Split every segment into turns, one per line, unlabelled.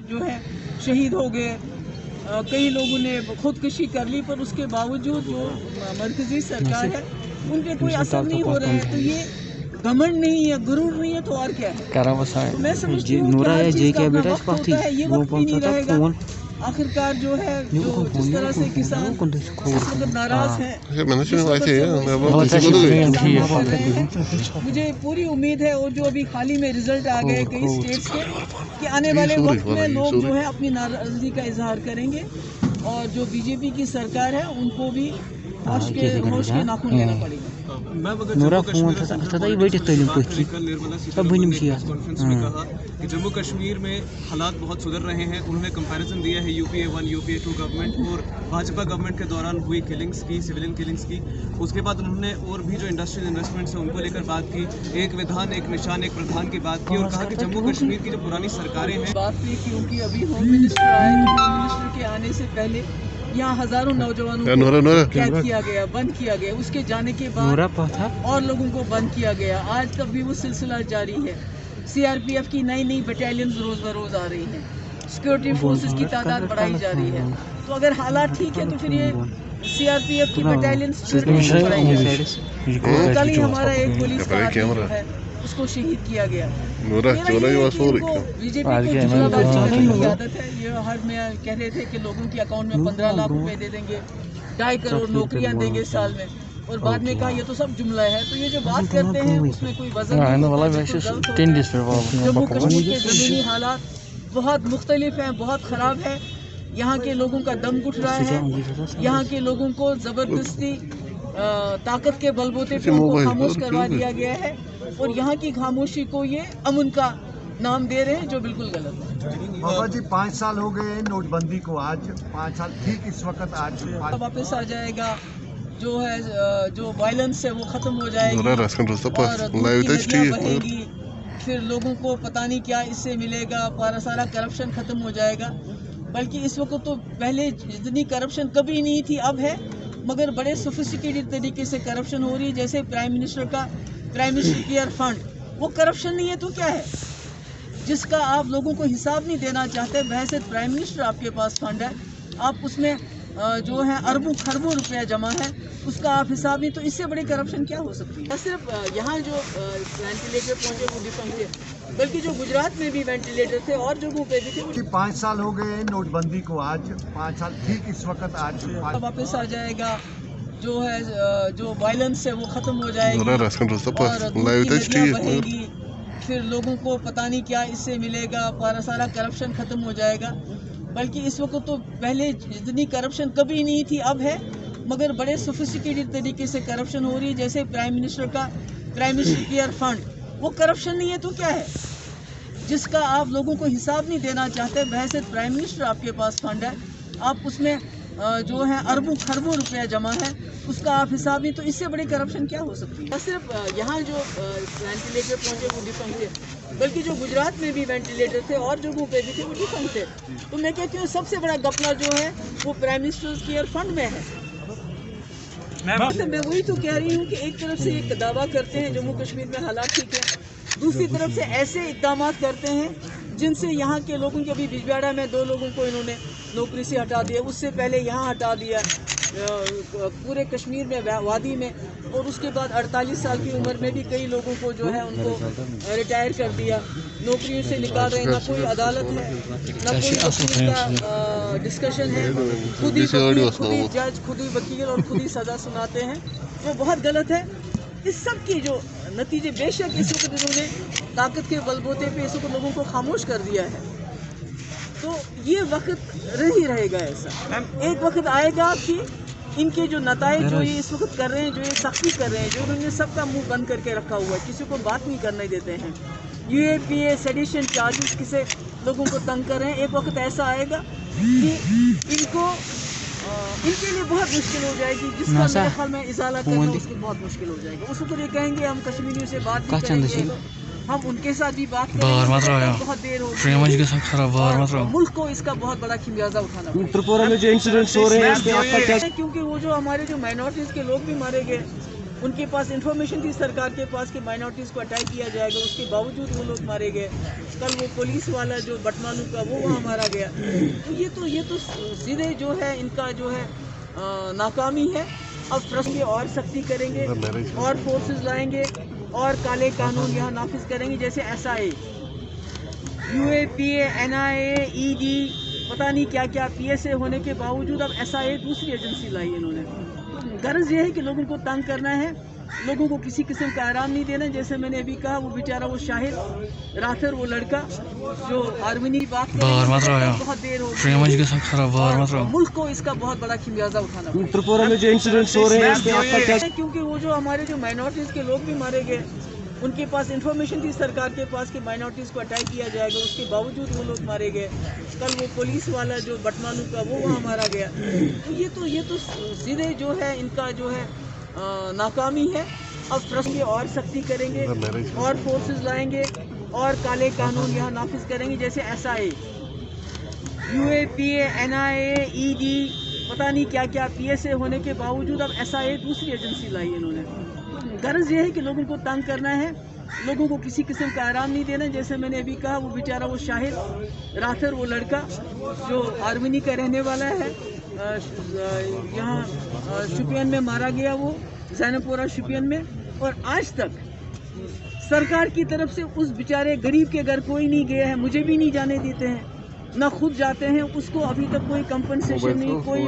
जो है शहीद हो गए, कई लोगों ने खुदकुशी कर ली, पर उसके बावजूद जो मरकजी सरकार है उन पे कोई असर नहीं हो रहा है। तो ये घमंड नहीं है, गुरूर नहीं है, तो और क्या है। तो मैं समझती हूँ कि हर चीज़ का अपना वक्त होता है, ये वक्त भी नहीं रहेगा। आखिरकार जो है, जो जिस तरह से किसान इस वक्त नाराज हैं, मुझे पूरी उम्मीद है, और जो अभी हाल ही में रिजल्ट आ गए कई स्टेट्स के, कि आने वाले वक्त में लोग जो है अपनी नाराजगी का इजहार करेंगे, और जो बीजेपी की सरकार है उनको भी होश के नाखून लेना पड़ेगा।
नूरा फोन था ये बैठे तलीम पथी सब बनिम
कॉन्फ्रेंस में कहा कि जम्मू कश्मीर में हालात बहुत सुधर रहे हैं। उन्होंने कंपैरिजन दिया है यूपीए 1 यूपीए 2 गवर्नमेंट और भाजपा गवर्नमेंट के दौरान हुई किलिंग्स की, सिविलियन किलिंग्स की। उसके बाद उन्होंने और भी जो इंडस्ट्रियल इन्वेस्टमेंट्स हैं उनको लेकर बात की, एक विधान एक निशान एक प्रधान की बात की, और कहा कि जम्मू कश्मीर की जो पुरानी सरकारें हैं
बात की, क्योंकि अभी होम मिनिस्टर आए, तो होम मिनिस्टर के आने से पहले यहाँ हजारों नौजवानों को कैद किया गया, बंद किया गया, उसके जाने के बाद और लोगों को बंद किया गया। आज तक भी वो सिलसिला जारी है। सीआरपीएफ की नई नई बटालियन रोज बरोज आ रही हैं, सिक्योरिटी फोर्सेस की तादाद बढ़ाई जा रही है। तो अगर हालात ठीक है तो फिर ये सीआरपीएफ की बटालियन कल ही हमारा एक पुलिस का आदमी है उसको शहीद किया गया। बीजेपी की आदत है, ये हर में कह रहे थे कि लोगों के अकाउंट में 15 लाख रुपए दे देंगे, 2.5 करोड़ नौकरियां देंगे साल में, और बाद में कहा ये तो सब जुमला है। तो ये जो बात करते हैं उसमें कोई वजन नहीं। जम्मू कश्मीर के ज़मीनी हालात बहुत मुख्तलिफ हैं, बहुत ख़राब है। यहाँ के लोगों का दम घुट रहा है, यहाँ के लोगों को ज़बरदस्ती ताकत के बलबूते पे उनको खामोश करवा दिया गया है, और यहाँ की खामोशी को ये अमन का नाम दे रहे हैं, जो बिल्कुल गलत है।
बाबा जी 5 साल हो गए नोटबंदी को, आज 5 साल ठीक इस वक्त आज
वापस आ जाएगा, जो है जो वायलेंस है वो ख़त्म हो जाएगी, और बहेगी, फिर लोगों को पता नहीं क्या इससे मिलेगा, सारा करप्शन ख़त्म हो जाएगा। बल्कि इस वक्त तो पहले जितनी करप्शन कभी नहीं थी अब है, मगर बड़े सोफिस्टिकेटेड तरीके से करप्शन हो रही है। जैसे प्राइम मिनिस्टर केयर फंड, वो करप्शन नहीं है तो क्या है, जिसका आप लोगों को हिसाब नहीं देना चाहते। बहैसियत प्राइम मिनिस्टर आपके पास फंड है, आप उसमें जो है अरबों खरबों रुपया जमा है, उसका आप हिसाब नहीं, तो इससे बड़ी करप्शन क्या हो सकती है। सिर्फ यहाँ जो वेंटिलेटर पहुँचे वो डिफरेंट थे, बल्कि जो गुजरात में भी वेंटिलेटर थे और जगहों पे भी थे।
5 साल हो गए नोटबंदी को, आज 5 साल ठीक इस वक्त आज
वापस आ जाएगा, जो है जो वायलेंस है वो ख़त्म हो जाएगी, और बहेगी, फिर लोगों को पता नहीं क्या इससे मिलेगा, सारा करप्शन ख़त्म हो जाएगा। बल्कि इस वक्त तो पहले जितनी करप्शन कभी नहीं थी अब है, मगर बड़े सोफिस्टिकेटेड तरीके से करप्शन हो रही है। जैसे प्राइम मिनिस्टर केयर फंड, वो करप्शन नहीं है तो क्या है, जिसका आप लोगों को हिसाब नहीं देना चाहते। बहैसियत प्राइम मिनिस्टर आपके पास फंड है, आप उसमें जो है अरबों खरबों रुपया जमा है, उसका आप हिसाब नहीं, तो इससे बड़ी करप्शन क्या हो सकती है। सिर्फ यहाँ जो वेंटिलेटर पहुँचे वो डिफरेंट थे, बल्कि जो गुजरात में भी वेंटिलेटर थे और जगहों पे भी थे वो डिफरेंट थे। तो मैं कहती हूँ सबसे बड़ा घपला जो है वो प्राइम मिनिस्टर केयर फंड में है। मैं वही तो कह रही हूँ कि एक तरफ से एक दावा करते हैं जम्मू कश्मीर में हालात ठीक है, दूसरी तरफ से ऐसे इक़दाम करते हैं जिनसे यहाँ के लोगों के, अभी बिजवाड़ा में 2 लोगों को इन्होंने नौकरी से हटा दिया, उससे पहले यहाँ हटा दिया, पूरे कश्मीर में वादी में, और उसके बाद 48 साल की उम्र में भी कई लोगों को जो है उनको रिटायर कर दिया, नौकरियों से निकाल रहे हैं। ना कोई अदालत है, ना कोई वकील का डिस्कशन है, खुद ही जज, खुद ही वकील और खुद ही सज़ा सुनाते हैं, जो बहुत गलत है। इस सब की जो नतीजे, बेशक इस वक्त इन्होंने ताकत के बलबूते पे इस वक्त लोगों को खामोश कर दिया है, तो ये वक्त ही रहेगा ऐसा। एक वक्त आएगा कि इनके जो नताए जो ये इस वक्त कर रहे हैं, जो ये सख्ती कर रहे हैं, जो उन्होंने सबका मुंह बंद करके रखा हुआ है, किसी को बात नहीं करने देते हैं, यूएपीए सेडिशन चार्जेस किसे लोगों को तंग कर रहे हैं, एक वक्त ऐसा आएगा कि इनके लिए बहुत मुश्किल हो जाएगी, जिसका मेरे ख्याल में इजाला करना उसकी बहुत मुश्किल हो जाएगा। उस वक्त ये कहेंगे हम कश्मीरियों से बात नहीं करेंगे, हम उनके साथ भी बात करेंगे, बहुत देर होगी, मुल्क को इसका बहुत बड़ा खमियाजा उठाना पड़ेगा।
त्रिपुरा में जो इंसिडेंट्स हो रहे हैं,
क्योंकि वो जो हमारे जो माइनॉरिटीज़ के लोग भी मारे गए, उनके पास इंफॉर्मेशन थी सरकार के पास कि माइनॉरिटीज़ को अटैक किया जाएगा, उसके बावजूद वो लोग मारे गए। कल वो पुलिस वाला जो बटमालू का वो वहाँ मारा गया। तो ये तो सीधे जो है इनका जो है नाकामी है। अब ट्रस्ट की और सख्ती करेंगे और फोर्सेस लाएंगे और काले कानून यहाँ नाफिज करेंगे, जैसे SIA, UAPA, NIA, ED, पता नहीं क्या क्या PSA होने के बावजूद अब SIA दूसरी एजेंसी लाई इन्होंने। गर्ज ये है कि लोगों को तंग करना है, लोगों को किसी किस्म का आराम नहीं देना। जैसे मैंने अभी कहा, वो बेचारा वो शाहिद राथर, वो लड़का जो आर्मी की बात कर बहुत देर हो गई, मुल्क को इसका बहुत बड़ा खमियाजा उठाना पड़ेगा।
त्रिपुरा में जो इंसिडेंट्स हो रहे हैं इस पे आपका क्या?
क्योंकि वो जो हमारे जो माइनॉरिटीज़ के लोग भी मारे गए, उनके पास इंफॉर्मेशन थी सरकार के पास कि माइनॉरिटीज़ को अटैक किया जाएगा, उसके बावजूद वो लोग मारे गए। कल वो पुलिस वाला जो बटमालू का वो वहाँ मारा गया। तो ये तो सीधे जो है इनका जो है नाकामी है। अब ट्रस्ट की और सख्ती करेंगे और फोर्सेस लाएंगे और काले कानून यहाँ नाफिज करेंगे, जैसे SIA, UAPA, NIA, ED, पता नहीं क्या क्या PSA होने के बावजूद अब SIA दूसरी एजेंसी लाई इन्होंने। गर्ज ये है कि लोगों को तंग करना है, लोगों को किसी किस्म का आराम नहीं देना। जैसे मैंने अभी कहा, वो बेचारा वो शाहिद राथर, वो लड़का जो आर्मी का रहने वाला है, यहाँ शुपियन में मारा गया, वो जैनपुरा शुपियन में। और आज तक सरकार की तरफ से उस बेचारे गरीब के घर कोई नहीं गया है, मुझे भी नहीं जाने देते हैं, ना खुद जाते हैं। उसको अभी तक कोई कंपनसेशन नहीं, कोई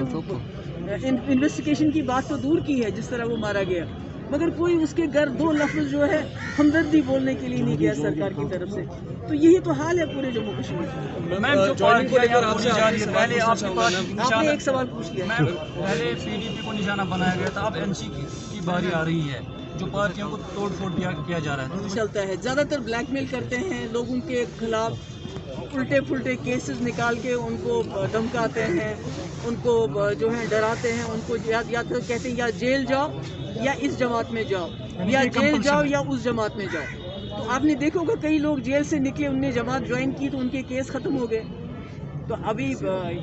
इन्वेस्टिगेशन की बात तो दूर की है, जिस तरह वो मारा गया, मगर कोई उसके घर दो लफ्ज़ जो है हमदर्दी बोलने के लिए नहीं गया सरकार की तरफ से। तो यही तो हाल है पूरे जम्मू कश्मीर में। आपने एक सवाल पूछ लिया।
पहले PDP को निशाना बनाया गया था, अब NC की बारी आ रही है, जो पार्टियों को तोड़ फोड़ किया जा रहा है।
चलता है, ज़्यादातर ब्लैकमेल करते हैं लोगों के खिलाफ, उल्टे फुल्टे केसेस निकाल के उनको धमकाते हैं, उनको जो है डराते हैं, उनको या तो कहते हैं या जेल जाओ या इस जमात में जाओ, या जेल जाओ या उस जमात में जाओ। तो आपने देखा होगा कई लोग जेल से निकले, उनने जमात ज्वाइन की तो उनके केस ख़त्म हो गए। तो अभी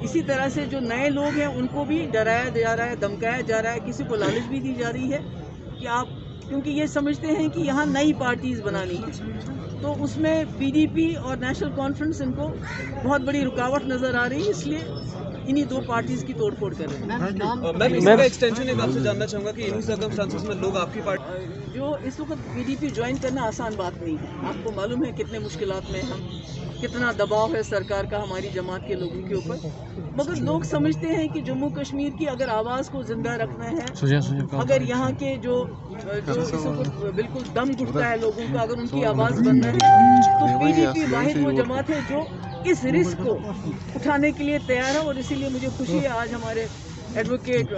इसी तरह से जो नए लोग हैं उनको भी डराया जा रहा है, धमकाया जा रहा है, किसी को लालच भी दी जा रही है कि आप, क्योंकि ये समझते हैं कि यहाँ नई पार्टीज़ बनानी है, तो उसमें PDP और नेशनल कॉन्फ्रेंस इनको बहुत बड़ी रुकावट नज़र आ रही है, इसलिए इन्हीं दो पार्टीज की तोड़फोड़ कर रहे हैं।
मैं इसका एक्सटेंशन एक आपसे जानना चाहूँगा कि इन्हीं सर्कमस्टांसेस में लोग आपकी पार्टी
जो इस वक्त PDP ज्वाइन करना आसान बात नहीं है। आपको मालूम है कितने मुश्किलात में हम, कितना दबाव है सरकार का हमारी जमात के लोगों के ऊपर, मगर लोग समझते हैं कि जम्मू कश्मीर की अगर आवाज़ को ज़िंदा रखना है, अगर यहाँ के जो इस वक्त बिल्कुल दम घुटता है लोगों का, अगर उनकी आवाज़ बनना है, तो PDP वाहिद वो जमात है जो इस रिस्क को उठाने के लिए तैयार है। और इसीलिए मुझे खुशी है आज हमारे एडवोकेट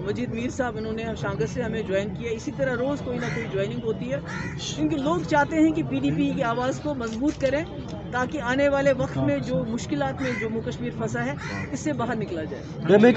मजीद मीर साहब, इन्होंने शांगत से हमें ज्वाइन किया। इसी तरह रोज़ कोई ना कोई ज्वाइनिंग होती है, क्योंकि लोग चाहते हैं कि PDP की आवाज़ को मजबूत करें, ताकि आने वाले वक्त में जो मुश्किलात में जम्मू कश्मीर फंसा है, इससे बाहर निकला जाए।